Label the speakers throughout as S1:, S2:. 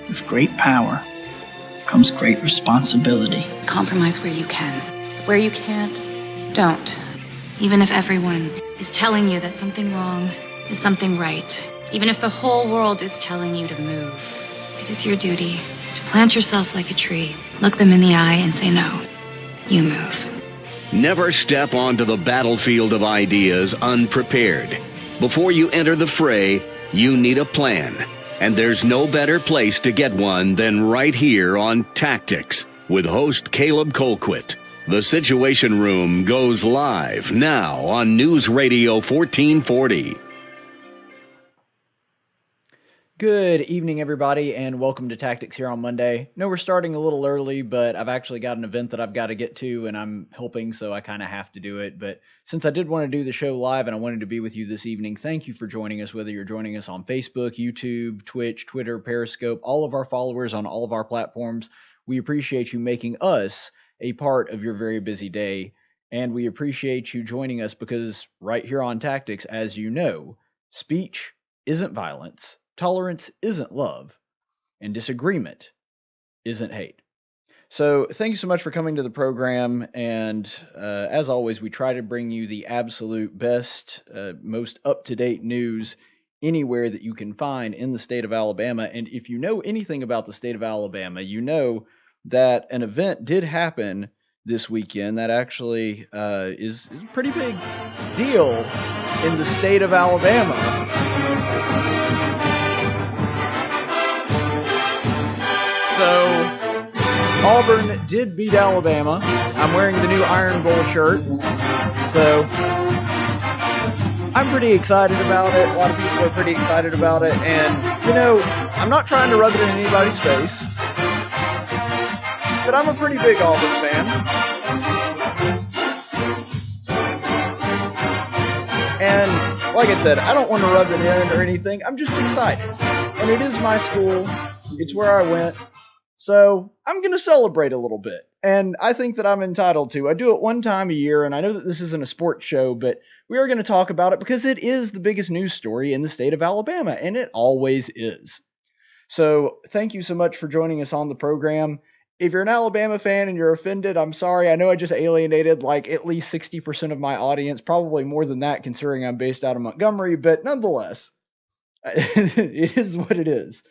S1: With great power comes great responsibility.
S2: Compromise where you can. Where you can't, don't. Even if everyone is telling you that something wrong is something right. Even if the whole world is telling you to move. It is your duty to plant yourself like a tree, look them in the eye and say no. You move.
S3: Never step onto the battlefield of ideas unprepared. Before you enter the fray, you need a plan. And there's no better place to get one than right here on Tactics with host Caleb Colquitt. The Situation Room goes live now on News Radio 1440.
S4: Good evening, everybody, and welcome to Tactics here on Monday. No, we're starting a little early, but I've actually got an event that I've got to get to, and I'm helping, so I kind of have to do it. But since I did want to do the show live and I wanted to be with you this evening, thank you for joining us, whether you're joining us on Facebook, YouTube, Twitch, Twitter, Periscope, all of our followers on all of our platforms. We appreciate you making us a part of your very busy day, and we appreciate you joining us because right here on Tactics, as you know, speech isn't violence. Tolerance isn't love, and disagreement isn't hate. So thank you so much for coming to the program, and as always, we try to bring you the absolute best, most up-to-date news anywhere that you can find in the state of Alabama. And if you know anything about the state of Alabama, you know that an event did happen this weekend that actually is a pretty big deal in the state of Alabama. So, Auburn did beat Alabama. I'm wearing the new Iron Bowl shirt. So, I'm pretty excited about it. A lot of people are pretty excited about it. And, you know, I'm not trying to rub it in anybody's face, but I'm a pretty big Auburn fan. And, like I said, I don't want to rub it in or anything. I'm just excited. And it is my school. It's where I went. So I'm going to celebrate a little bit, and I think that I'm entitled to. I do it one time a year, and I know that this isn't a sports show, but we are going to talk about it because it is the biggest news story in the state of Alabama, and it always is. So thank you so much for joining us on the program. If you're an Alabama fan and you're offended, I'm sorry. I know I just alienated like at least 60% of my audience, probably more than that considering I'm based out of Montgomery, but nonetheless, it is what it is.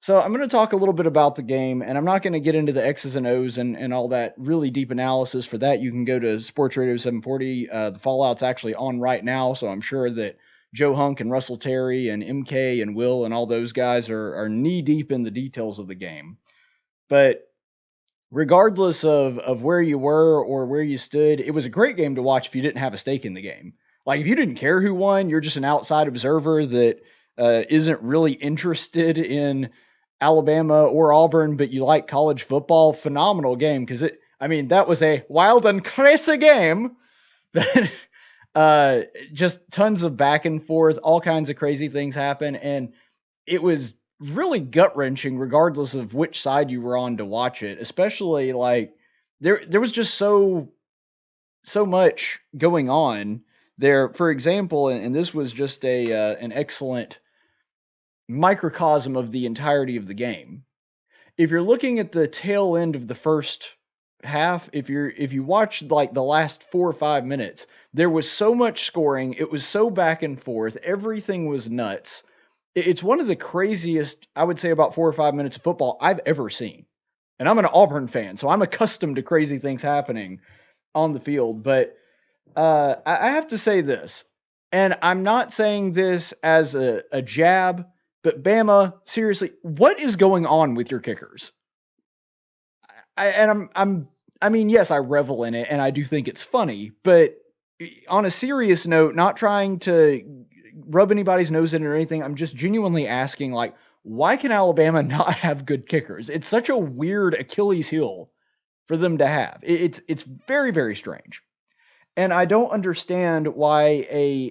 S4: So I'm going to talk a little bit about the game, and I'm not going to get into the X's and O's and all that really deep analysis. For that, you can go to Sports Radio 740. The Fallout's actually on right now, so I'm sure that Joe Hunk and Russell Terry and MK and Will and all those guys are knee-deep in the details of the game. But regardless of where you were or where you stood, it was a great game to watch if you didn't have a stake in the game. Like, if you didn't care who won, you're just an outside observer that isn't really interested in Alabama or Auburn, but you like college football, phenomenal game, because that was a wild and crazy game. Just tons of back and forth, all kinds of crazy things happen, and it was really gut-wrenching regardless of which side you were on to watch it, especially like there was just so much going on there. For example, and this was just an excellent microcosm of the entirety of the game. If you're looking at the tail end of the first half, if you watch like the last 4 or 5 minutes, there was so much scoring. It was so back and forth. Everything was nuts. It's one of the craziest, I would say, about 4 or 5 minutes of football I've ever seen. And I'm an Auburn fan, so I'm accustomed to crazy things happening on the field. But I have to say this, and I'm not saying this as a jab, but Bama, seriously, what is going on with your kickers? Yes, I revel in it, and I do think it's funny, but on a serious note, not trying to rub anybody's nose in it or anything, I'm just genuinely asking, like, why can Alabama not have good kickers? It's such a weird Achilles heel for them to have. It's very, very strange. And I don't understand why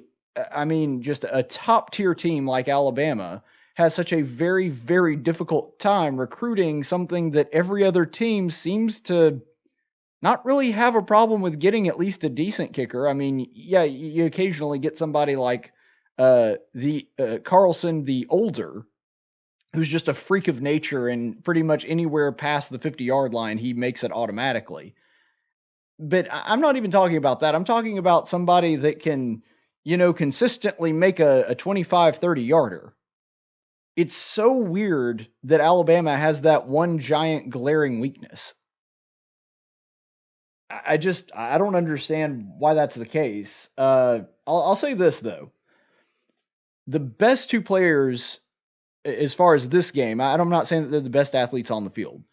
S4: just a top-tier team like Alabama has such a very, very difficult time recruiting something that every other team seems to not really have a problem with getting at least a decent kicker. I mean, yeah, you occasionally get somebody like Carlson the older, who's just a freak of nature, and pretty much anywhere past the 50-yard line, he makes it automatically. But I'm not even talking about that. I'm talking about somebody that can, consistently make a 25, 30-yarder. It's so weird that Alabama has that one giant glaring weakness. I don't understand why that's the case. I'll say this, though. The best two players, as far as this game, I'm not saying that they're the best athletes on the field,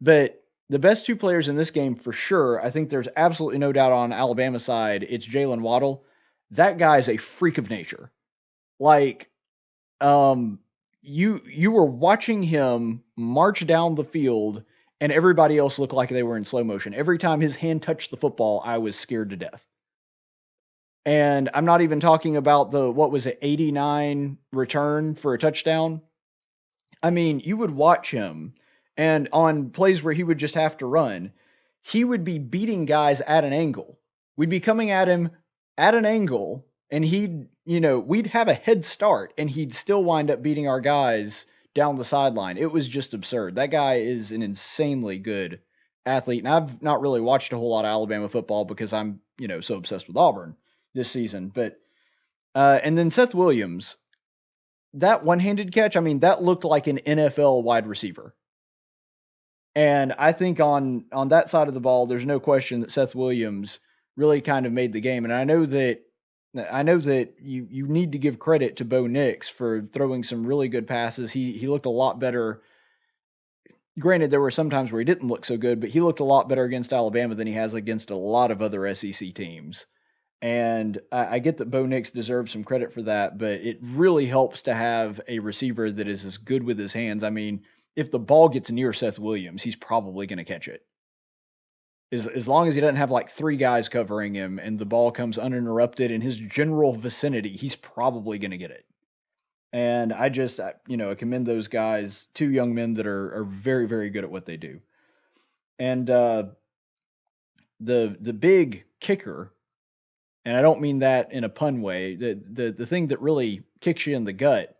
S4: but the best two players in this game for sure, I think there's absolutely no doubt on Alabama's side, it's Jalen Waddle. That guy is a freak of nature. Like, you were watching him march down the field, and everybody else looked like they were in slow motion. Every time his hand touched the football, I was scared to death. And I'm not even talking about the, 89 return for a touchdown. I mean, you would watch him, and on plays where he would just have to run, he would be beating guys at an angle. We'd be coming at him at an angle, and we'd have a head start, and he'd still wind up beating our guys down the sideline. It was just absurd. That guy is an insanely good athlete, and I've not really watched a whole lot of Alabama football because I'm, so obsessed with Auburn this season. But and then Seth Williams, that one-handed catch, I mean, that looked like an NFL wide receiver. And I think on that side of the ball, there's no question that Seth Williams really kind of made the game. And I know that you need to give credit to Bo Nix for throwing some really good passes. He looked a lot better. Granted, there were some times where he didn't look so good, but he looked a lot better against Alabama than he has against a lot of other SEC teams. And I get that Bo Nix deserves some credit for that, but it really helps to have a receiver that is as good with his hands. I mean, if the ball gets near Seth Williams, he's probably going to catch it. As long as he doesn't have like three guys covering him and the ball comes uninterrupted in his general vicinity, he's probably going to get it. And I commend those guys, two young men that are very, very good at what they do. And the big kicker, and I don't mean that in a pun way, the thing that really kicks you in the gut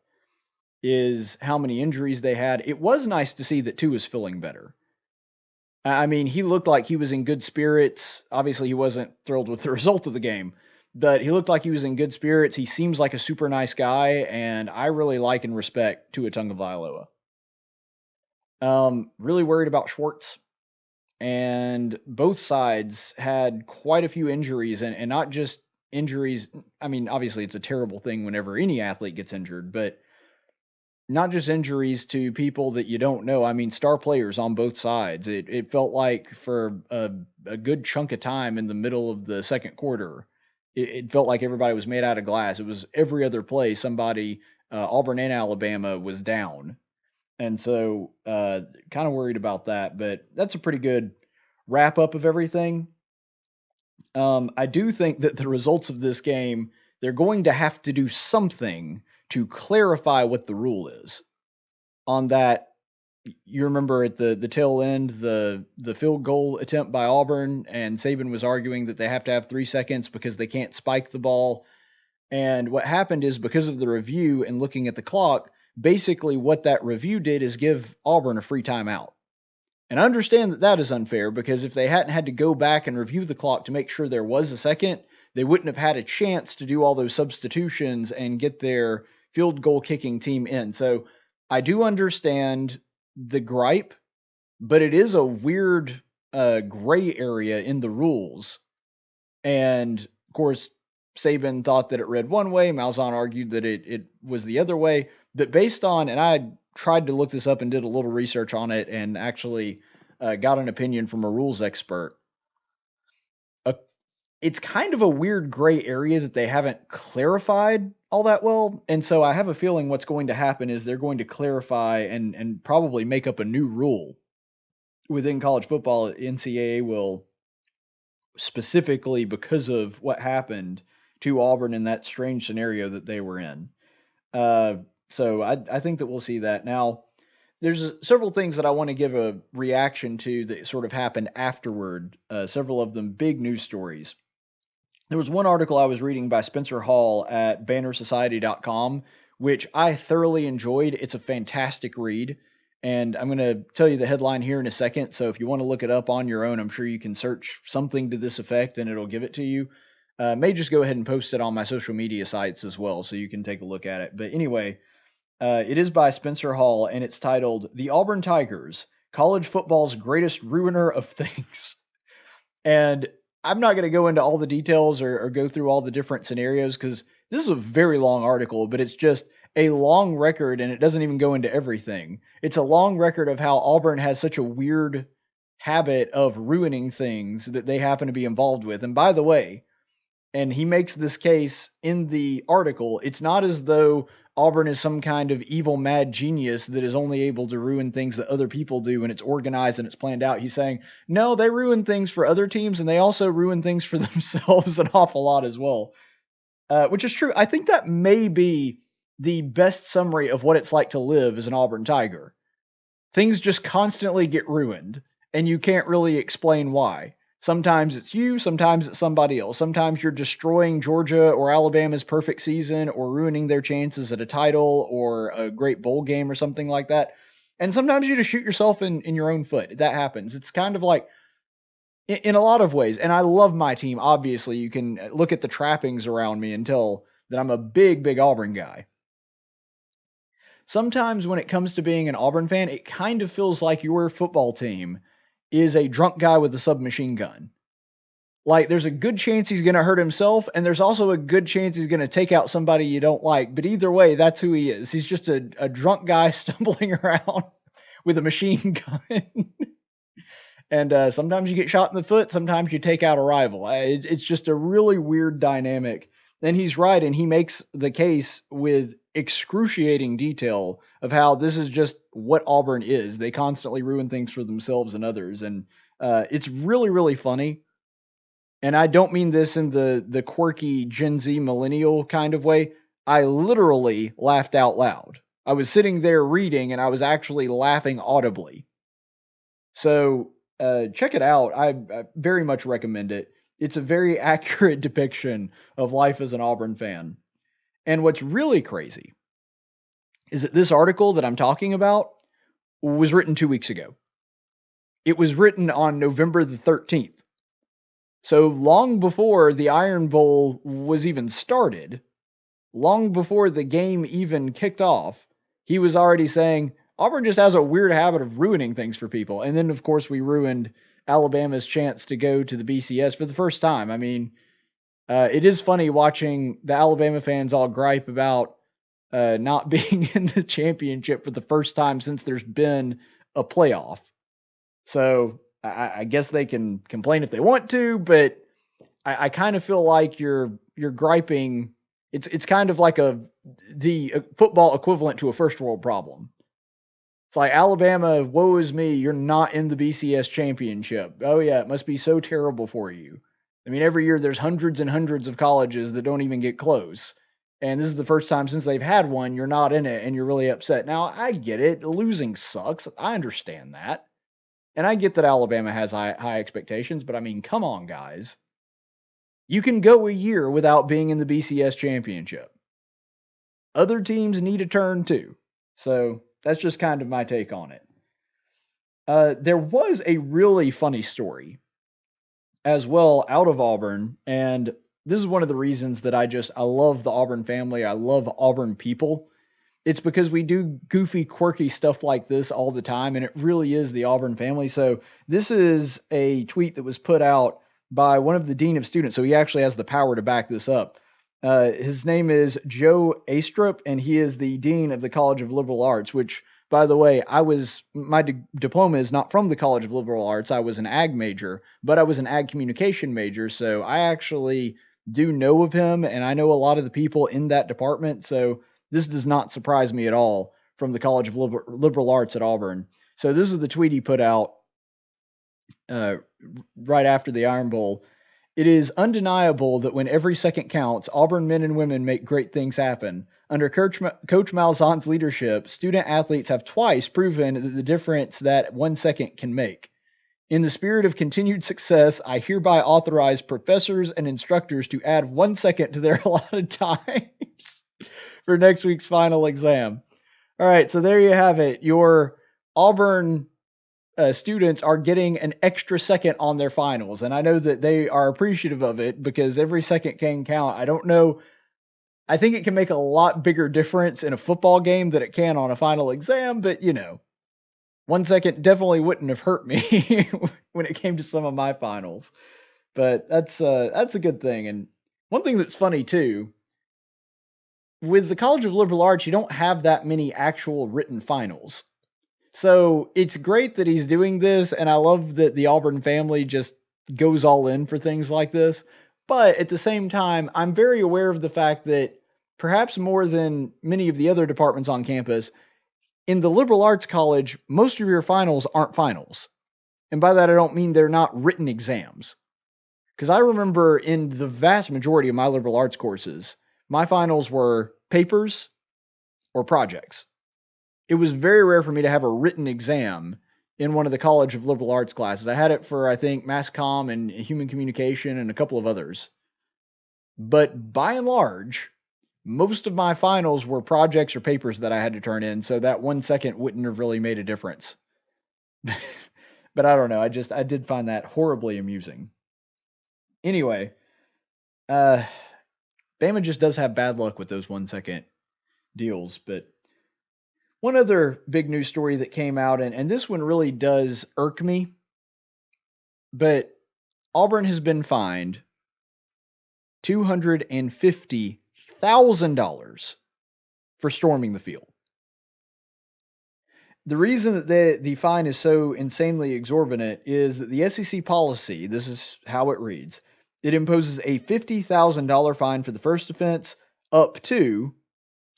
S4: is how many injuries they had. It was nice to see that Tua is feeling better. I mean, he looked like he was in good spirits. Obviously, he wasn't thrilled with the result of the game, but he looked like he was in good spirits. He seems like a super nice guy, and I really like and respect Tua Tagovailoa. Really worried about Schwartz, and both sides had quite a few injuries, and not just injuries. I mean, obviously, it's a terrible thing whenever any athlete gets injured, but not just injuries to people that you don't know. I mean, star players on both sides. It felt like for a good chunk of time in the middle of the second quarter, it felt like everybody was made out of glass. It was every other play somebody, Auburn and Alabama, was down. And so kind of worried about that. But that's a pretty good wrap up of everything. I do think that the results of this game, they're going to have to do something to clarify what the rule is. On that, you remember at the tail end, the field goal attempt by Auburn, and Saban was arguing that they have to have 3 seconds because they can't spike the ball. And what happened is, because of the review and looking at the clock, basically what that review did is give Auburn a free timeout. And I understand that that is unfair, because if they hadn't had to go back and review the clock to make sure there was a second, they wouldn't have had a chance to do all those substitutions and get their field goal kicking team in. So I do understand the gripe, but it is a weird gray area in the rules. And of course, Saban thought that it read one way. Malzahn argued that it was the other way. But based on, and I tried to look this up and did a little research on it and actually got an opinion from a rules expert. It's kind of a weird gray area that they haven't clarified all that well. And so I have a feeling what's going to happen is they're going to clarify and probably make up a new rule within college football. NCAA will, specifically because of what happened to Auburn in that strange scenario that they were in. So I think that we'll see that. Now, there's several things that I want to give a reaction to that sort of happened afterward, several of them big news stories. There was one article I was reading by Spencer Hall at bannersociety.com, which I thoroughly enjoyed. It's a fantastic read. And I'm going to tell you the headline here in a second. So if you want to look it up on your own, I'm sure you can search something to this effect and it'll give it to you. May just go ahead and post it on my social media sites as well, so you can take a look at it. But anyway, it is by Spencer Hall, and it's titled The Auburn Tigers, College Football's Greatest Ruiner of Things. And I'm not going to go into all the details or go through all the different scenarios, because this is a very long article, but it's just a long record, and it doesn't even go into everything. It's a long record of how Auburn has such a weird habit of ruining things that they happen to be involved with. And by the way, and he makes this case in the article, it's not as though Auburn is some kind of evil mad genius that is only able to ruin things that other people do, and it's organized and it's planned out. He's saying, no, they ruin things for other teams, and they also ruin things for themselves an awful lot as well. Which is true. I think that may be the best summary of what it's like to live as an Auburn Tiger. Things just constantly get ruined, and you can't really explain why. Sometimes it's you, sometimes it's somebody else. Sometimes you're destroying Georgia or Alabama's perfect season, or ruining their chances at a title or a great bowl game or something like that. And sometimes you just shoot yourself in your own foot. That happens. It's kind of like, in a lot of ways, and I love my team, obviously. You can look at the trappings around me and tell that I'm a big, big Auburn guy. Sometimes when it comes to being an Auburn fan, it kind of feels like your football team is a drunk guy with a submachine gun. Like, there's a good chance he's going to hurt himself, and there's also a good chance he's going to take out somebody you don't like. But either way, that's who he is. He's just a drunk guy stumbling around with a machine gun. And sometimes you get shot in the foot, sometimes you take out a rival. It's just a really weird dynamic. And he's right, and he makes the case with excruciating detail of how this is just what Auburn is. They constantly ruin things for themselves and others. And it's really, really funny. And I don't mean this in the quirky Gen Z millennial kind of way. I literally laughed out loud. I was sitting there reading, and I was actually laughing audibly. So check it out. I very much recommend it. It's a very accurate depiction of life as an Auburn fan. And what's really crazy is that this article that I'm talking about was written 2 weeks ago. It was written on November the 13th. So long before the Iron Bowl was even started, long before the game even kicked off, he was already saying, Auburn just has a weird habit of ruining things for people. And then, of course, we ruined Alabama's chance to go to the BCS for the first time. I mean, it is funny watching the Alabama fans all gripe about not being in the championship for the first time since there's been a playoff. So I guess they can complain if they want to, but I kind of feel like you're griping. It's kind of like the football equivalent to a first world problem. It's like, Alabama, woe is me, you're not in the BCS championship. Oh yeah, it must be so terrible for you. I mean, every year there's hundreds and hundreds of colleges that don't even get close. And this is the first time since they've had one, you're not in it, and you're really upset. Now, I get it. Losing sucks. I understand that. And I get that Alabama has high expectations, but I mean, come on, guys. You can go a year without being in the BCS championship. Other teams need a turn too. So that's just kind of my take on it. There was a really funny story as well out of Auburn, and this is one of the reasons that I love the Auburn family. I love Auburn people. It's because we do goofy, quirky stuff like this all the time, and it really is the Auburn family. So this is a tweet that was put out by one of the dean of students, so he actually has the power to back this up. His name is Joe Astrup, and he is the dean of the College of Liberal Arts, which, by the way, my diploma is not from the College of Liberal Arts. I was an ag major, but I was an ag communication major, so I actually do know of him, and I know a lot of the people in that department, so this does not surprise me at all from the College of Liberal Arts at Auburn. So this is the tweet he put out right after the Iron Bowl. It is undeniable that when every second counts, Auburn men and women make great things happen. Under Coach Malzahn's leadership, student athletes have twice proven the difference that 1 second can make. In the spirit of continued success, I hereby authorize professors and instructors to add 1 second to their allotted times. for next week's final exam. All right, so there you have it. Your Auburn students are getting an extra second on their finals, and I know that they are appreciative of it because every second can count. I don't know. I think it can make a lot bigger difference in a football game than it can on a final exam, but 1 second definitely wouldn't have hurt me when it came to some of my finals. But that's a good thing. And one thing that's funny too, with the College of Liberal Arts, you don't have that many actual written finals. So it's great that he's doing this, and I love that the Auburn family just goes all in for things like this. But at the same time, I'm very aware of the fact that perhaps more than many of the other departments on campus, in the liberal arts college, most of your finals aren't finals. And by that, I don't mean they're not written exams. Because I remember in the vast majority of my liberal arts courses, my finals were papers or projects. It was very rare for me to have a written exam in one of the College of Liberal Arts classes. I had it for, I think, Mass Comm and Human Communication and a couple of others. But by and large, most of my finals were projects or papers that I had to turn in, so that 1 second wouldn't have really made a difference. But I don't know, I did find that horribly amusing. Anyway, Bama just does have bad luck with those 1 second deals, but one other big news story that came out, and this one really does irk me, but Auburn has been fined $250,000 for storming the field. The reason that the fine is so insanely exorbitant is that the SEC policy, this is how it reads, it imposes a $50,000 fine for the first offense up to,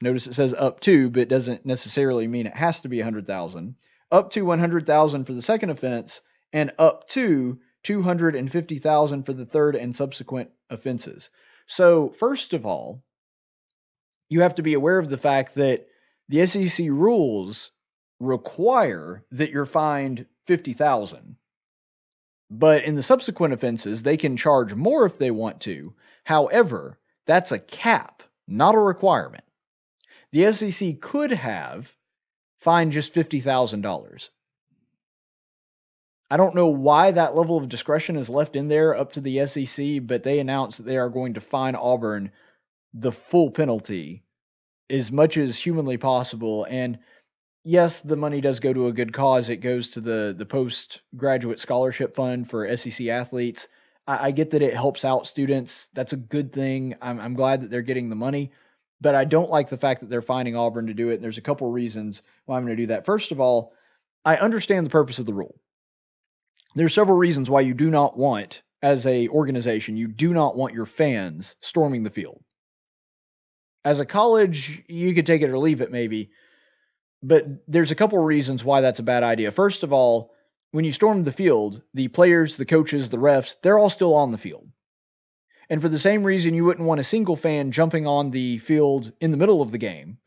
S4: notice it says up to, but it doesn't necessarily mean it has to be $100,000, up to $100,000 for the second offense, and up to $250,000 for the third and subsequent offenses. So, first of all, you have to be aware of the fact that the SEC rules require that you're fined $50,000. But in the subsequent offenses, they can charge more if they want to. However, that's a cap, not a requirement. The SEC could have fined just $50,000. I don't know why that level of discretion is left in there up to the SEC, but they announced that they are going to fine Auburn the full penalty as much as humanly possible. And yes, the money does go to a good cause. It goes to the postgraduate scholarship fund for SEC athletes. I get that it helps out students. That's a good thing. I'm glad that they're getting the money. But I don't like the fact that they're fining Auburn to do it. And there's a couple reasons why I'm going to do that. First of all, I understand the purpose of the rule. There's several reasons why you do not want, as a organization, you do not want your fans storming the field. As a college, you could take it or leave it maybe. But there's a couple reasons why that's a bad idea. First of all, when you storm the field, the players, the coaches, the refs, they're all still on the field. And for the same reason you wouldn't want a single fan jumping on the field in the middle of the game,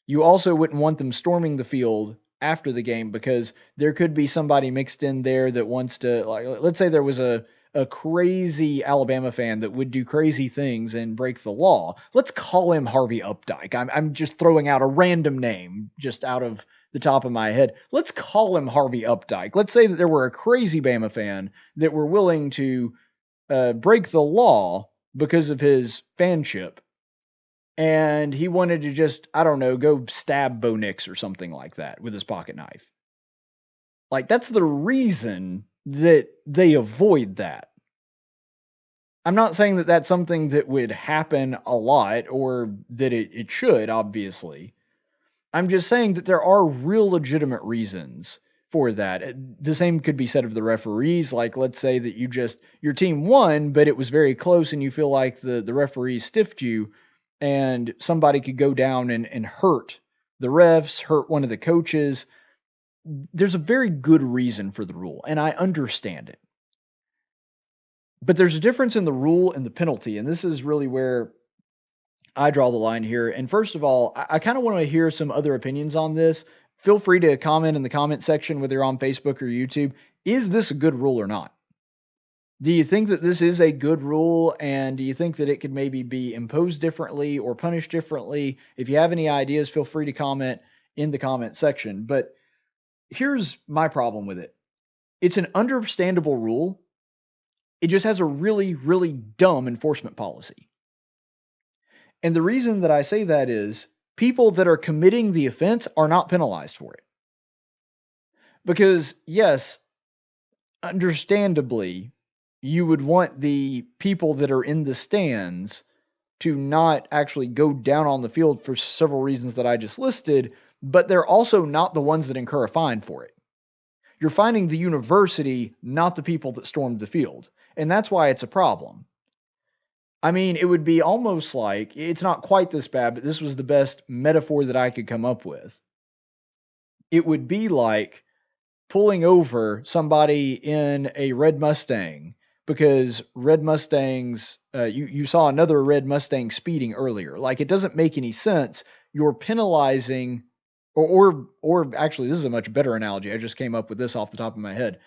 S4: you also wouldn't want them storming the field after the game, because there could be somebody mixed in there that wants to, like, let's say there was a crazy Alabama fan that would do crazy things and break the law. Let's call him Harvey Updike. I'm just throwing out a random name just out of the top of my head. Let's call him Harvey Updike. Let's say that there were a crazy Bama fan that were willing to break the law because of his fanship, and he wanted to just, I don't know, go stab Bo Nix or something like that with his pocket knife. Like, that's the reason that they avoid that. I'm not saying that that's something that would happen a lot, or that it should, obviously. I'm just saying that there are real legitimate reasons for that. The same could be said of the referees. Like, let's say that your team won, but it was very close and you feel like the referees stiffed you, and somebody could go down and hurt the refs, hurt one of the coaches. There's a very good reason for the rule, and I understand it. But there's a difference in the rule and the penalty, and this is really where I draw the line here. And first of all, I kind of want to hear some other opinions on this. Feel free to comment in the comment section, whether you're on Facebook or YouTube. Is this a good rule or not? Do you think that this is a good rule, and do you think that it could maybe be imposed differently or punished differently? If you have any ideas, feel free to comment in the comment section. But here's my problem with it. It's an understandable rule. It just has a really, really dumb enforcement policy. And the reason that I say that is people that are committing the offense are not penalized for it. Because, yes, understandably, you would want the people that are in the stands to not actually go down on the field for several reasons that I just listed, but they're also not the ones that incur a fine for it. You're fining the university, not the people that stormed the field. And that's why it's a problem. I mean, it would be almost like, it's not quite this bad, but this was the best metaphor that I could come up with. It would be like pulling over somebody in a red Mustang, because red Mustangs, you saw another red Mustang speeding earlier. Like, it doesn't make any sense. You're penalizing, or actually, this is a much better analogy. I just came up with this off the top of my head.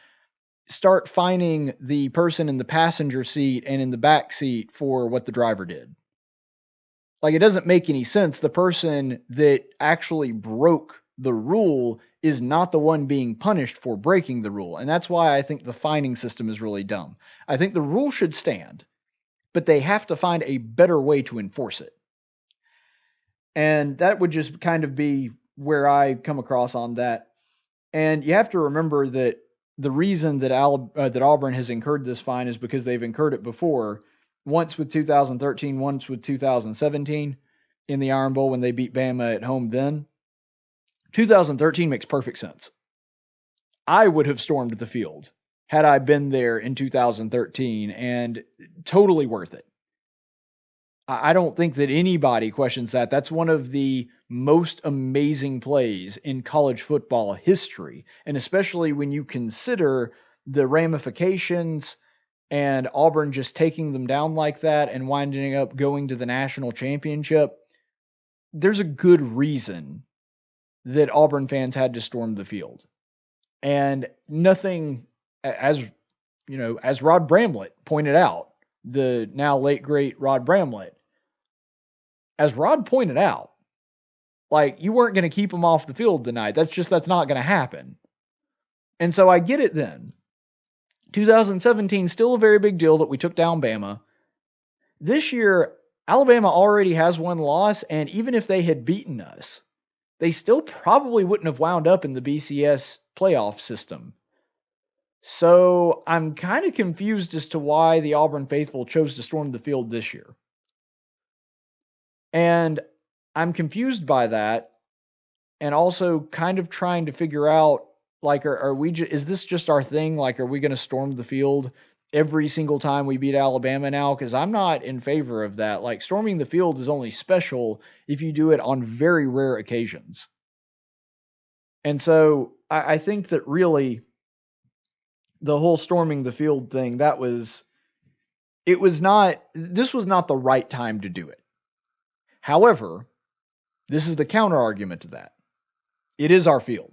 S4: Start fining the person in the passenger seat and in the back seat for what the driver did. Like, it doesn't make any sense. The person that actually broke the rule is not the one being punished for breaking the rule. And that's why I think the fining system is really dumb. I think the rule should stand, but they have to find a better way to enforce it. And that would just kind of be where I come across on that. And you have to remember that the reason that Auburn has incurred this fine is because they've incurred it before, once with 2013, once with 2017 in the Iron Bowl when they beat Bama at home then. 2013 makes perfect sense. I would have stormed the field had I been there in 2013, and totally worth it. I don't think that anybody questions that. That's one of the most amazing plays in college football history, and especially when you consider the ramifications and Auburn just taking them down like that and winding up going to the national championship. There's a good reason that Auburn fans had to storm the field. And nothing, as you know, as Rod Bramlett pointed out, the now late great Rod Bramlett, as Rod pointed out, like, you weren't going to keep him off the field tonight. That's not going to happen. And so I get it then. 2017, still a very big deal that we took down Bama. This year, Alabama already has one loss, and even if they had beaten us, they still probably wouldn't have wound up in the BCS playoff system. So I'm kind of confused as to why the Auburn faithful chose to storm the field this year. And I'm confused by that, and also kind of trying to figure out, like, is this just our thing? Like, are we going to storm the field every single time we beat Alabama now? Because I'm not in favor of that. Like, storming the field is only special if you do it on very rare occasions. And so I think that really the whole storming the field thing, this was not the right time to do it. However, this is the counter argument to that. It is our field.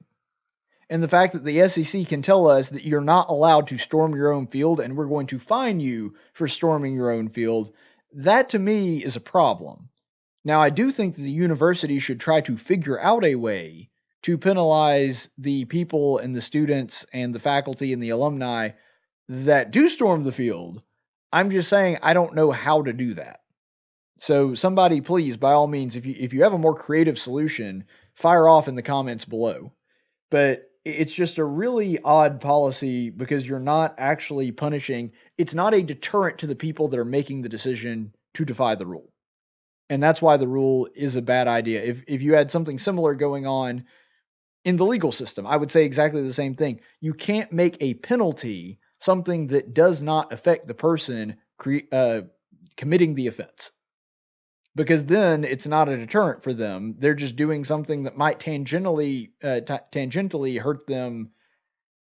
S4: And the fact that the SEC can tell us that you're not allowed to storm your own field and we're going to fine you for storming your own field, that to me is a problem. Now, I do think that the university should try to figure out a way to penalize the people and the students and the faculty and the alumni that do storm the field. I'm just saying I don't know how to do that. So somebody, please, by all means, if you have a more creative solution, fire off in the comments below. But it's just a really odd policy because you're not actually punishing. It's not a deterrent to the people that are making the decision to defy the rule. And that's why the rule is a bad idea. If you had something similar going on in the legal system, I would say exactly the same thing. You can't make a penalty something that does not affect the person committing the offense. Because then it's not a deterrent for them. They're just doing something that might tangentially hurt them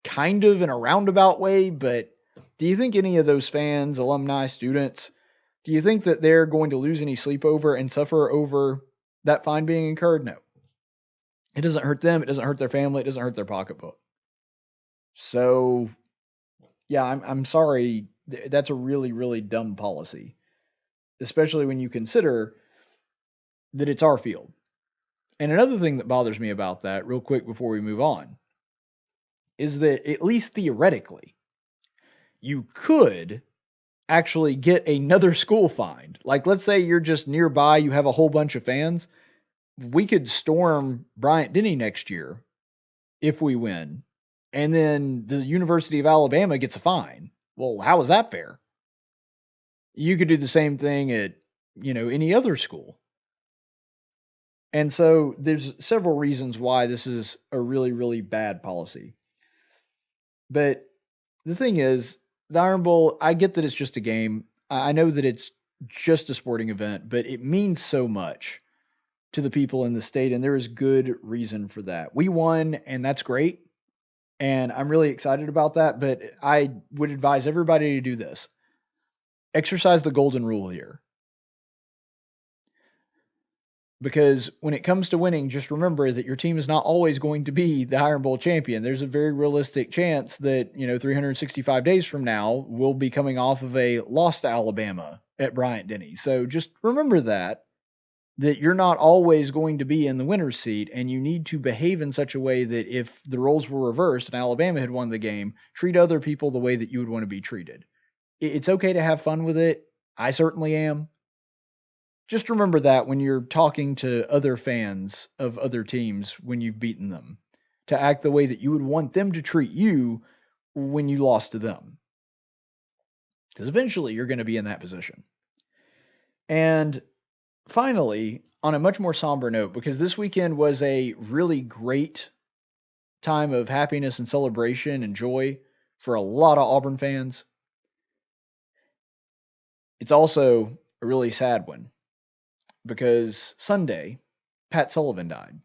S4: kind of in a roundabout way. But do you think any of those fans, alumni, students, do you think that they're going to lose any sleep over and suffer over that fine being incurred? No. It doesn't hurt them. It doesn't hurt their family. It doesn't hurt their pocketbook. So, yeah, I'm sorry That's a really, really dumb policy, especially when you consider that it's our field. And another thing that bothers me about that, real quick before we move on, is that at least theoretically, you could actually get another school fined. Like, let's say you're just nearby, you have a whole bunch of fans. We could storm Bryant-Denny next year if we win, and then the University of Alabama gets a fine. Well, how is that fair? You could do the same thing at, any other school. And so there's several reasons why this is a really, really bad policy. But the thing is, the Iron Bowl, I get that it's just a game. I know that it's just a sporting event, but it means so much to the people in the state, and there is good reason for that. We won, and that's great. And I'm really excited about that, but I would advise everybody to do this. Exercise the golden rule here. Because when it comes to winning, just remember that your team is not always going to be the Iron Bowl champion. There's a very realistic chance that, 365 days from now, we'll be coming off of a loss to Alabama at Bryant-Denny. So just remember that you're not always going to be in the winner's seat, and you need to behave in such a way that if the roles were reversed and Alabama had won the game, treat other people the way that you would want to be treated. It's okay to have fun with it. I certainly am. Just remember that when you're talking to other fans of other teams when you've beaten them, to act the way that you would want them to treat you when you lost to them. Because eventually you're going to be in that position. And finally, on a much more somber note, because this weekend was a really great time of happiness and celebration and joy for a lot of Auburn fans, it's also a really sad one. Because Sunday, Pat Sullivan died.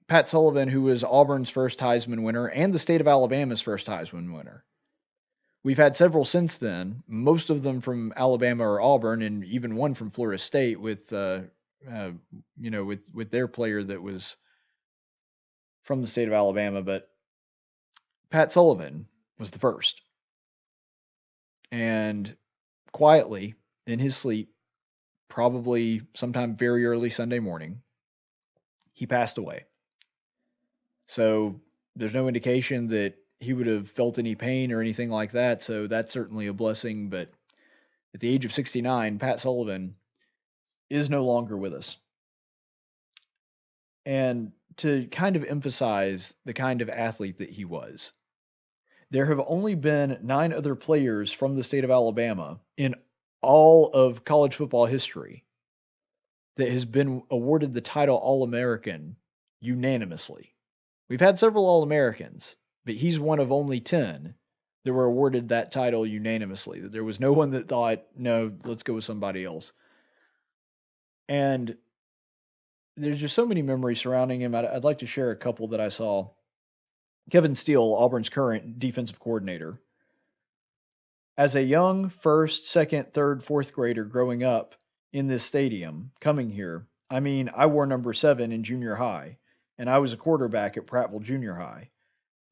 S4: Pat Sullivan, who was Auburn's first Heisman winner and the state of Alabama's first Heisman winner. We've had several since then, most of them from Alabama or Auburn, and even one from Florida State with their player that was from the state of Alabama. But Pat Sullivan was the first. And quietly, in his sleep, probably sometime very early Sunday morning, he passed away. So there's no indication that he would have felt any pain or anything like that, so that's certainly a blessing. But at the age of 69, Pat Sullivan is no longer with us. And to kind of emphasize the kind of athlete that he was, there have only been 9 other players from the state of Alabama in all of college football history that has been awarded the title All-American unanimously. We've had several All-Americans, but he's one of only 10 that were awarded that title unanimously. There was no one that thought, no, let's go with somebody else. And there's just so many memories surrounding him. I'd like to share a couple that I saw. Kevin Steele, Auburn's current defensive coordinator, as a young first, second, third, fourth grader growing up in this stadium, coming here, I wore number 7 in junior high, and I was a quarterback at Prattville Junior High.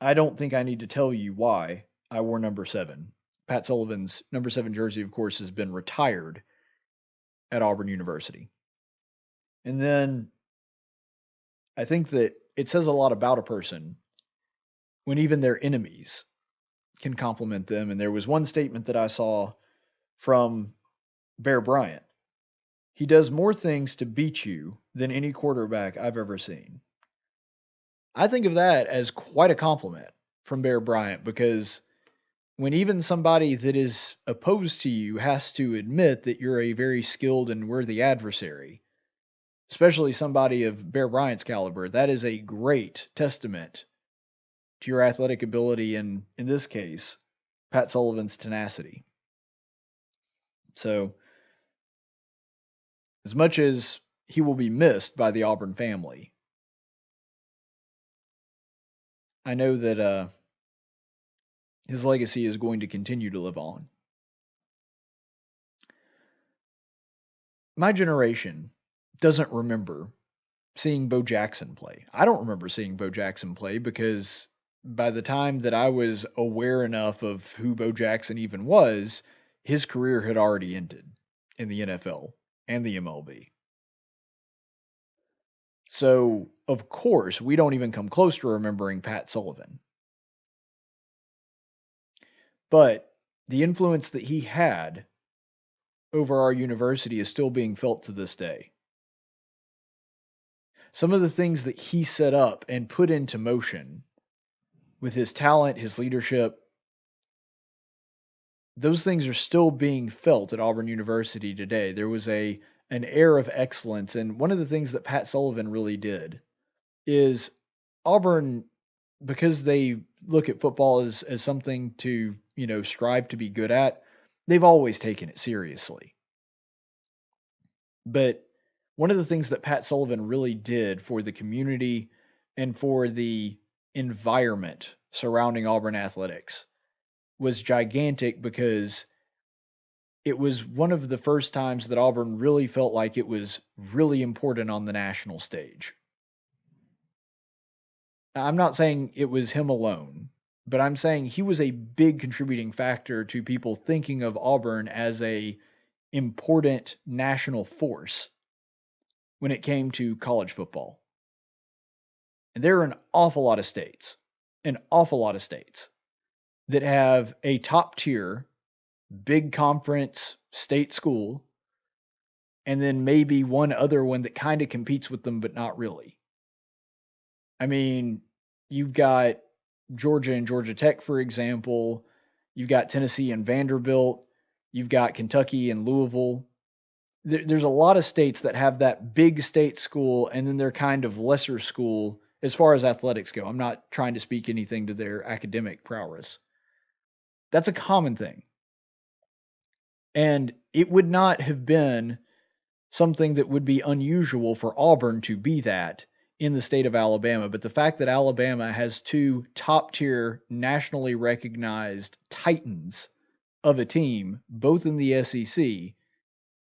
S4: I don't think I need to tell you why I wore number 7. Pat Sullivan's number 7 jersey, of course, has been retired at Auburn University. And then I think that it says a lot about a person when even their enemies can compliment them. And there was one statement that I saw from Bear Bryant. He does more things to beat you than any quarterback I've ever seen. I think of that as quite a compliment from Bear Bryant, because when even somebody that is opposed to you has to admit that you're a very skilled and worthy adversary, especially somebody of Bear Bryant's caliber, that is a great testament to your athletic ability and, in this case, Pat Sullivan's tenacity. So, as much as he will be missed by the Auburn family, I know that his legacy is going to continue to live on. My generation doesn't remember seeing Bo Jackson play. I don't remember seeing Bo Jackson play because by the time that I was aware enough of who Bo Jackson even was, his career had already ended in the NFL and the MLB. So, of course, we don't even come close to remembering Pat Sullivan. But the influence that he had over our university is still being felt to this day. Some of the things that he set up and put into motion with his talent, his leadership, those things are still being felt at Auburn University today. There was an air of excellence, and one of the things that Pat Sullivan really did is Auburn, because they look at football as something to, strive to be good at, they've always taken it seriously. But one of the things that Pat Sullivan really did for the community and for the environment surrounding Auburn athletics was gigantic, because it was one of the first times that Auburn really felt like it was really important on the national stage. I'm not saying it was him alone, but I'm saying he was a big contributing factor to people thinking of Auburn as a important national force when it came to college football. And there are an awful lot of states that have a top tier, big conference state school, and then maybe one other one that kind of competes with them, but not really. I mean, you've got Georgia and Georgia Tech, for example. You've got Tennessee and Vanderbilt. You've got Kentucky and Louisville. There's a lot of states that have that big state school, and then they're kind of lesser school as far as athletics go. I'm not trying to speak anything to their academic prowess. That's a common thing. And it would not have been something that would be unusual for Auburn to be that in the state of Alabama. But the fact that Alabama has two top-tier, nationally recognized titans of a team, both in the SEC,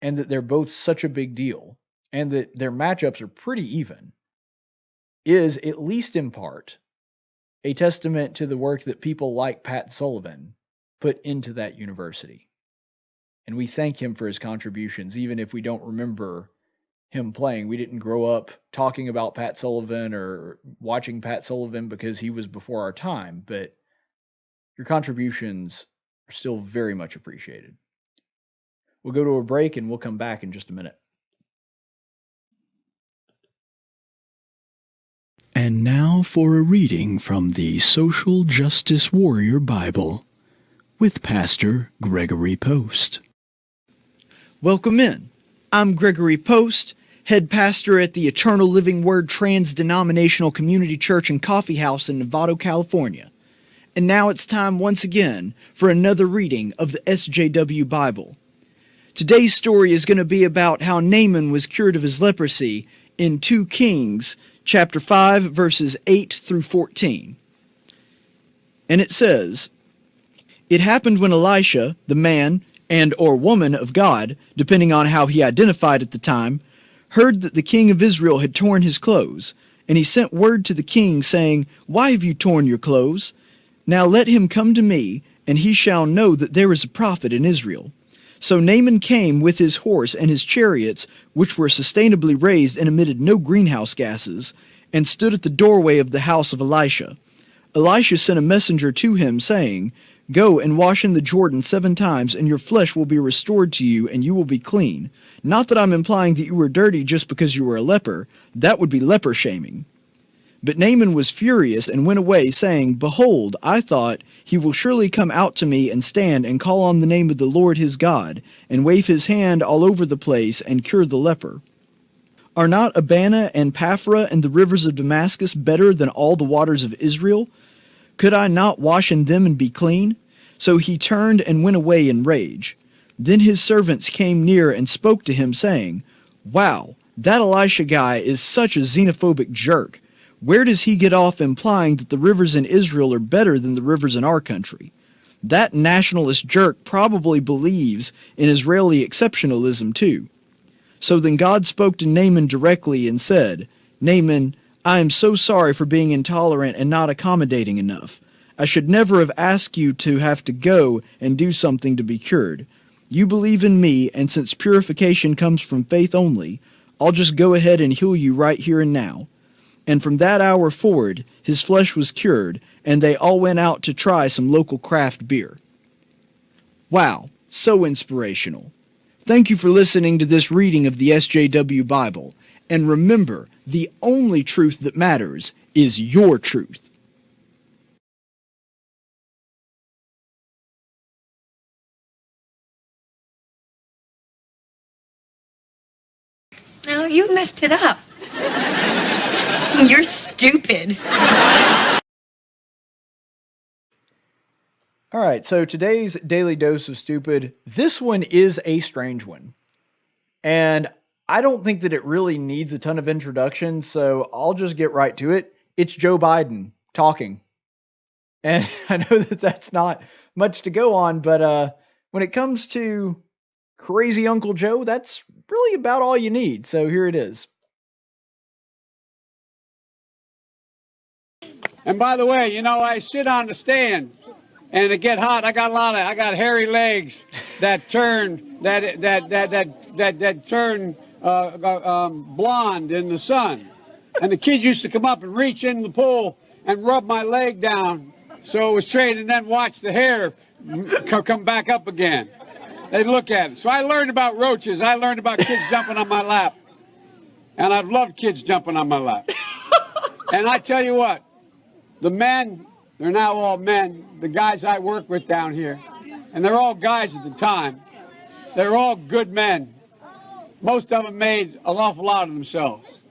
S4: and that they're both such a big deal, and that their matchups are pretty even, is, at least in part, a testament to the work that people like Pat Sullivan put into that university. And we thank him for his contributions, even if we don't remember him playing. We didn't grow up talking about Pat Sullivan or watching Pat Sullivan because he was before our time, but your contributions are still very much appreciated. We'll go to a break and we'll come back in just a minute.
S1: And now for a reading from the Social Justice Warrior Bible with Pastor Gregory Post.
S5: Welcome in. I'm Gregory Post, head pastor at the Eternal Living Word Trans-Denominational Community Church and Coffee House in Novato, California. And now it's time once again for another reading of the SJW Bible. Today's story is going to be about how Naaman was cured of his leprosy in 2 Kings, chapter 5, verses 8 through 14. And it says, "It happened when Elisha, the man and or woman of God, depending on how he identified at the time, heard that the king of Israel had torn his clothes, and he sent word to the king, saying, 'Why have you torn your clothes? Now let him come to me, and he shall know that there is a prophet in Israel.' So Naaman came with his horse and his chariots, which were sustainably raised and emitted no greenhouse gases, and stood at the doorway of the house of Elisha. Elisha sent a messenger to him, saying, 'Go and wash in the Jordan 7 times, and your flesh will be restored to you, and you will be clean.' Not that I'm implying that you were dirty just because you were a leper. That would be leper shaming." But Naaman was furious and went away, saying, "Behold, I thought, he will surely come out to me and stand and call on the name of the Lord his God, and wave his hand all over the place and cure the leper. Are not Abana and Paphra and the rivers of Damascus better than all the waters of Israel? Could I not wash in them and be clean?" So he turned and went away in rage. Then his servants came near and spoke to him, saying, "Wow, that Elisha guy is such a xenophobic jerk. Where does he get off implying that the rivers in Israel are better than the rivers in our country? That nationalist jerk probably believes in Israeli exceptionalism too." So then God spoke to Naaman directly and said, "Naaman, I am so sorry for being intolerant and not accommodating enough. I should never have asked you to have to go and do something to be cured. You believe in me, and since purification comes from faith only, I'll just go ahead and heal you right here and now. And from that hour forward, his flesh was cured, and they all went out to try some local craft beer. Wow, so inspirational. Thank you for listening to this reading of the SJW Bible. And remember, the only truth that matters is your truth.
S6: No, you messed it up. You're stupid.
S4: All right, so today's Daily Dose of Stupid, this one is a strange one. And I don't think that it really needs a ton of introduction, so I'll just get right to it. It's Joe Biden talking. And I know that that's not much to go on, but when it comes to crazy Uncle Joe, that's really about all you need. So here it is.
S7: And by the way, you know, I sit on the stand and it get hot. I got hairy legs that turn blonde in the sun. And the kids used to come up and reach in the pool and rub my leg down so it was straight, and then watch the hair come back up again. They'd look at it. So I learned about roaches. I learned about kids jumping on my lap. And I've loved kids jumping on my lap. And I tell you what, the men, they're now all men, the guys I work with down here, and they're all guys at the time. They're all good men. Most of them made an awful lot of themselves.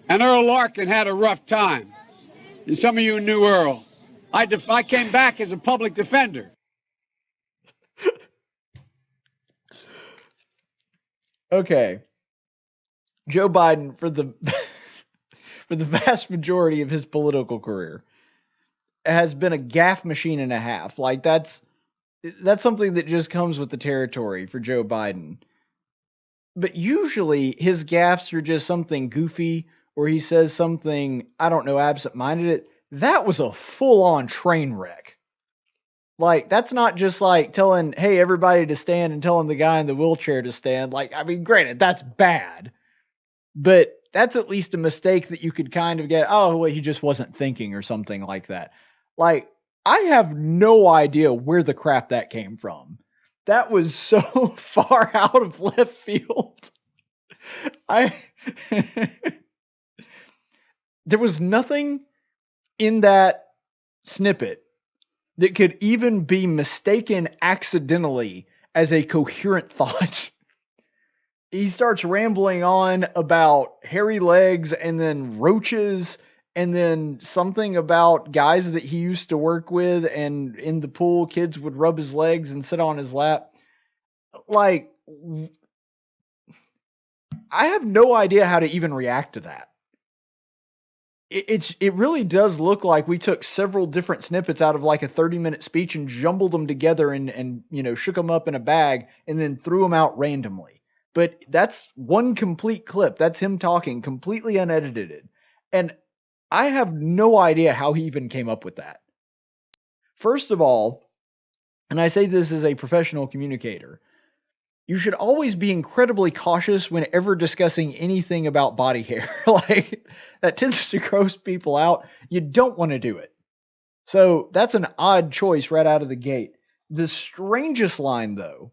S7: And Earl Larkin had a rough time. And some of you knew Earl. I came back as a public defender.
S4: Okay. Joe Biden, for the vast majority of his political career, has been a gaffe machine and a half. Like that's something that just comes with the territory for Joe Biden. But usually his gaffes are just something goofy, or he says something, I don't know, absent-minded. That was a full-on train wreck. Like, that's not just like telling, hey, everybody to stand and telling the guy in the wheelchair to stand. Like, I mean, granted, that's bad. But that's at least a mistake that you could kind of get, oh, well, he just wasn't thinking or something like that. Like, I have no idea where the crap that came from. That was so far out of left field. There was nothing in that snippet that could even be mistaken accidentally as a coherent thought. He starts rambling on about hairy legs and then roaches and then something about guys that he used to work with, and in the pool, kids would rub his legs and sit on his lap. Like, I have no idea how to even react to that. It really does look like we took several different snippets out of like a 30-minute speech and jumbled them together and you know, shook them up in a bag and then threw them out randomly. But that's one complete clip. That's him talking, completely unedited. And I have no idea how he even came up with that. First of all, and I say this as a professional communicator, you should always be incredibly cautious whenever discussing anything about body hair. Like, that tends to gross people out. You don't want to do it. So that's an odd choice right out of the gate. The strangest line, though,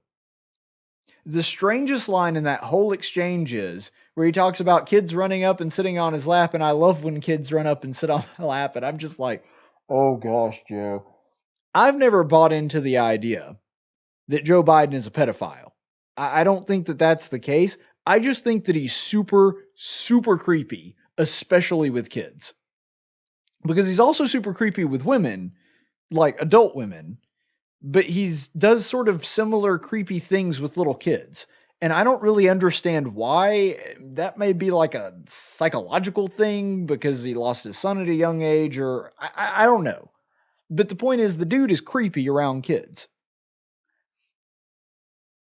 S4: the strangest line in that whole exchange is where he talks about kids running up and sitting on his lap, and I love when kids run up and sit on my lap, and I'm just like, oh gosh, Joe. I've never bought into the idea that Joe Biden is a pedophile. I don't think that that's the case. I just think that he's super, super creepy, especially with kids. Because he's also super creepy with women, like adult women, but he does sort of similar creepy things with little kids. And I don't really understand why. That may be like a psychological thing because he lost his son at a young age, or I don't know. But the point is, the dude is creepy around kids.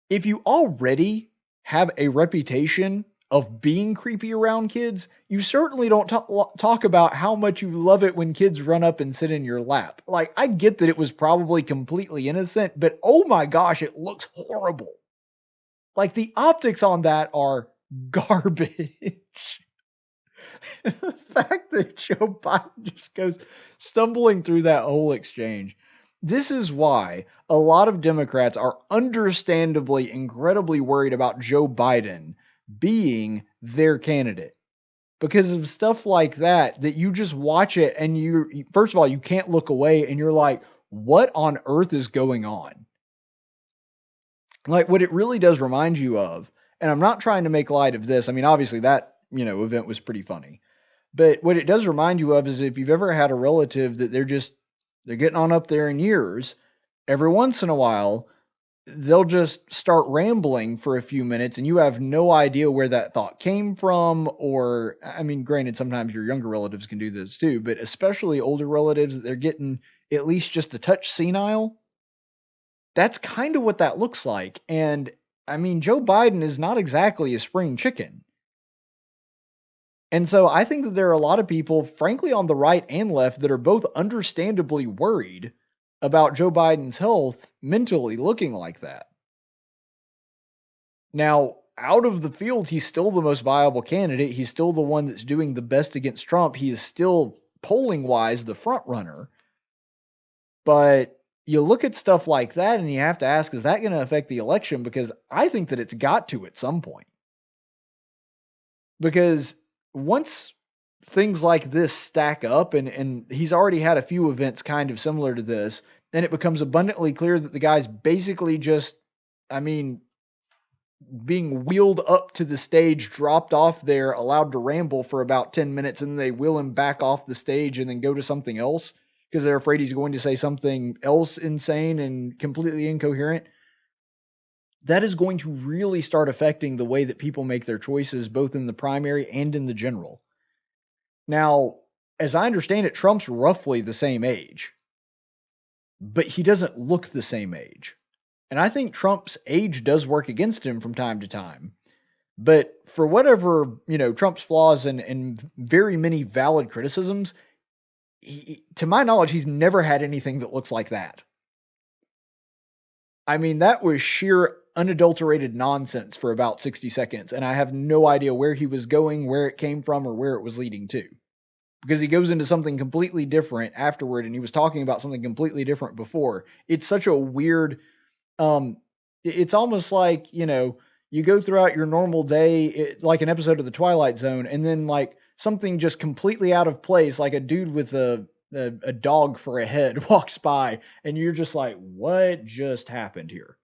S4: If you already have a reputation of being creepy around kids, you certainly don't talk about how much you love it when kids run up and sit in your lap. Like, I get that it was probably completely innocent, but oh my gosh, it looks horrible. Like, the optics on that are garbage. The fact that Joe Biden just goes stumbling through that whole exchange. This is why a lot of Democrats are understandably incredibly worried about Joe Biden being their candidate. Because of stuff like that you just watch it and first of all, you can't look away and you're like, what on earth is going on? Like, what it really does remind you of, and I'm not trying to make light of this. I mean, obviously that, event was pretty funny. But what it does remind you of is if you've ever had a relative that they're getting on up there in years, every once in a while, they'll just start rambling for a few minutes and you have no idea where that thought came from. Or, I mean, granted, sometimes your younger relatives can do this too, but especially older relatives, they're getting at least just a touch senile. That's kind of what that looks like. And I mean, Joe Biden is not exactly a spring chicken. And so I think that there are a lot of people, frankly, on the right and left that are both understandably worried about Joe Biden's health mentally looking like that. Now, out of the field, he's still the most viable candidate. He's still the one that's doing the best against Trump. He is still, polling-wise, the front runner. But you look at stuff like that and you have to ask, is that going to affect the election? Because I think that it's got to at some point. Because once things like this stack up, and he's already had a few events kind of similar to this, then it becomes abundantly clear that the guy's basically just, being wheeled up to the stage, dropped off there, allowed to ramble for about 10 minutes, and they wheel him back off the stage and then go to something else because they're afraid he's going to say something else insane and completely incoherent. That is going to really start affecting the way that people make their choices, both in the primary and in the general. Now, as I understand it, Trump's roughly the same age, but he doesn't look the same age. And I think Trump's age does work against him from time to time. But for whatever, Trump's flaws and very many valid criticisms, to my knowledge, he's never had anything that looks like that. I mean, that was sheer unadulterated nonsense for about 60 seconds, and I have no idea where he was going, where it came from, or where it was leading to. Because he goes into something completely different afterward, and he was talking about something completely different before. It's such a weird, it's almost like, you go throughout your normal day, like an episode of The Twilight Zone, and then like something just completely out of place, like a dude with a dog for a head walks by, and you're just like, what just happened here?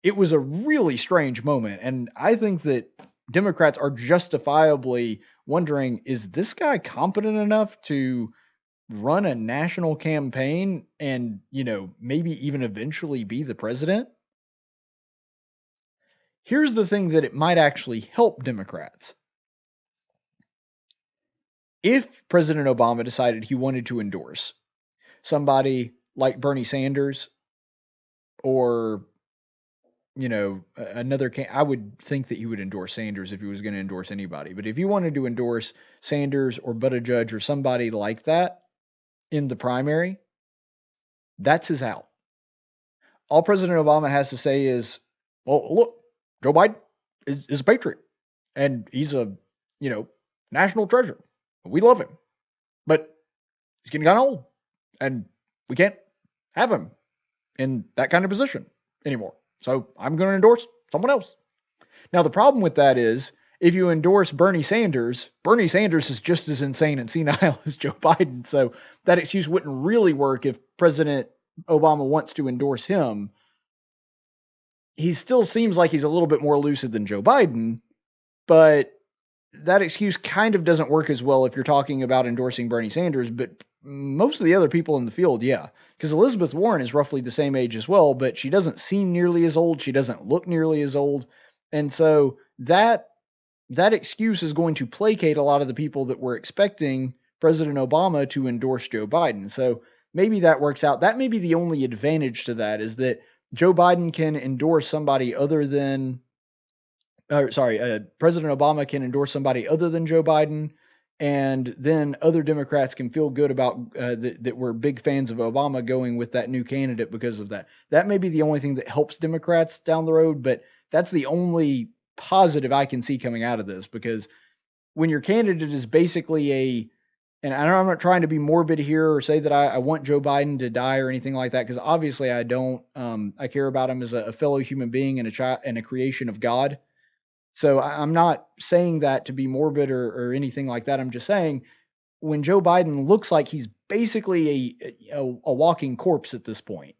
S4: It was a really strange moment, and I think that Democrats are justifiably wondering, is this guy competent enough to run a national campaign and, maybe even eventually be the president? Here's the thing that it might actually help Democrats. If President Obama decided he wanted to endorse somebody like Bernie Sanders or, I would think that he would endorse Sanders if he was going to endorse anybody. But if he wanted to endorse Sanders or Buttigieg or somebody like that in the primary, that's his out. All President Obama has to say is, well, look, Joe Biden is a patriot and he's a, national treasure. We love him, but he's getting kind of old and we can't have him in that kind of position anymore. So I'm going to endorse someone else. Now, the problem with that is if you endorse Bernie Sanders is just as insane and senile as Joe Biden. So that excuse wouldn't really work if President Obama wants to endorse him. He still seems like he's a little bit more lucid than Joe Biden, but that excuse kind of doesn't work as well if you're talking about endorsing Bernie Sanders, but most of the other people in the field, yeah. Because Elizabeth Warren is roughly the same age as well, but she doesn't seem nearly as old. She doesn't look nearly as old. And so that excuse is going to placate a lot of the people that were expecting President Obama to endorse Joe Biden. So maybe that works out. That may be the only advantage to that, is that Joe Biden can endorse somebody other than President Obama can endorse somebody other than Joe Biden, and then other Democrats can feel good about that we're big fans of Obama going with that new candidate because of that. That may be the only thing that helps Democrats down the road, but that's the only positive I can see coming out of this, because when your candidate is basically and I'm not trying to be morbid here or say that I want Joe Biden to die or anything like that, because obviously I don't. I care about him as a fellow human being and a child and a creation of God. So I'm not saying that to be morbid or anything like that. I'm just saying when Joe Biden looks like he's basically a walking corpse at this point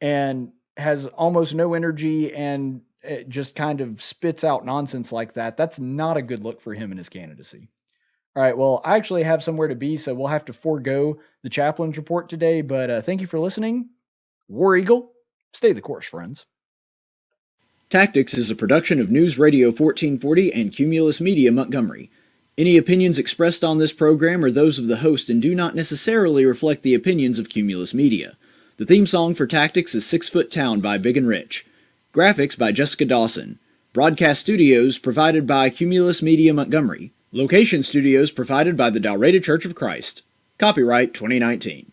S4: and has almost no energy and it just kind of spits out nonsense like that, that's not a good look for him and his candidacy. All right, well, I actually have somewhere to be, so we'll have to forego the chaplain's report today, but thank you for listening. War Eagle, stay the course, friends.
S5: Tactics is a production of News Radio 1440 and Cumulus Media Montgomery. Any opinions expressed on this program are those of the host and do not necessarily reflect the opinions of Cumulus Media. The theme song for Tactics is 6 Foot Town by Big and Rich. Graphics by Jessica Dawson. Broadcast studios provided by Cumulus Media Montgomery. Location studios provided by the Dalraida Church of Christ. Copyright 2019.